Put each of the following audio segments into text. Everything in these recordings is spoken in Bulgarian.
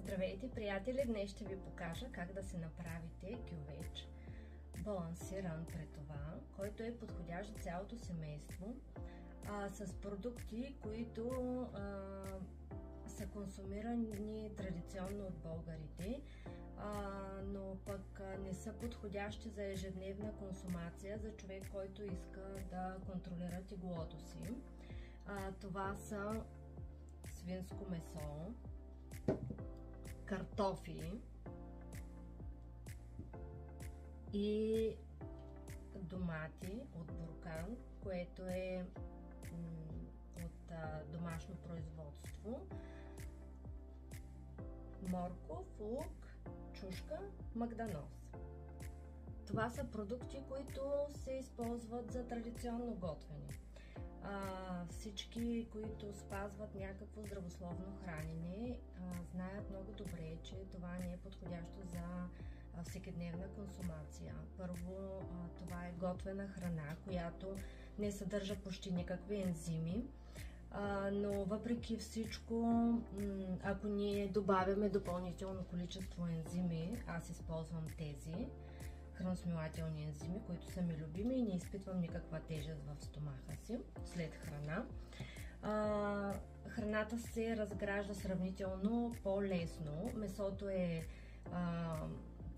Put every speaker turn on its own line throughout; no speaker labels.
Здравейте, приятели! Днес ще ви покажа как да се направите гювеч балансиран при това, който е подходящ за цялото семейство, с продукти, които са консумирани традиционно от българите, но пък не са подходящи за ежедневна консумация за човек, който иска да контролира теглото си. Това са свинско месо, картофи и домати от буркан, което е от домашно производство, морков, лук, чушка, магданоз. Това са продукти, които се използват за традиционно готвене. Всички, които спазват някакво здравословно хранене, знаят много добре, че това не е подходящо за всекидневна консумация. Първо, това е готвена храна, която не съдържа почти никакви ензими, но въпреки всичко, ако ние добавяме допълнително количество ензими, аз използвам тези храносмилателни ензими, които са ми любими и не изпитвам никаква тежест в стомаха си след храна. Храната се разгражда сравнително по-лесно. Месото е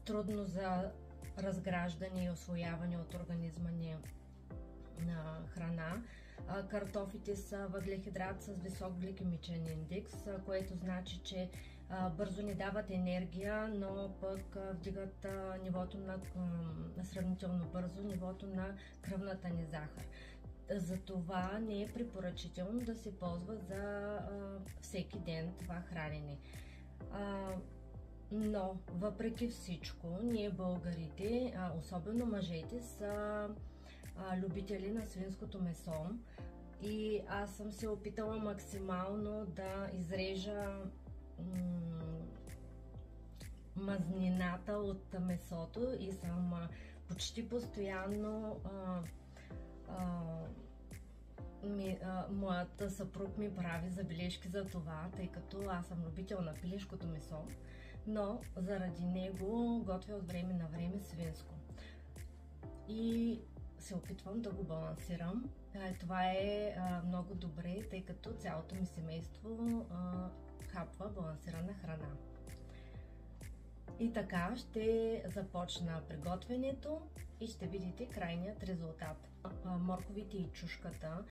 трудно за разграждане и усвояване от организма ни на храна. Картофите са въглехидрат с висок гликемичен индекс, което значи, че бързо ни дават енергия, но пък вдигат нивото на сравнително бързо нивото на кръвната ни захар. Затова не е препоръчително да се ползва за всеки ден това хранене. Но въпреки всичко, ние българите, особено мъжете, са любители на свинското месо и аз съм се опитала максимално да изрежа мазнината от месото и съм почти постоянно моят съпруг ми прави забележки за това, тъй като аз съм любител на пилешкото месо, но заради него готвя от време на време свинско. И се опитвам да го балансирам. Това е много добре, тъй като цялото ми семейство хапва балансирана храна. И така ще започна приготвянето и ще видите крайният резултат. Морковите и чушката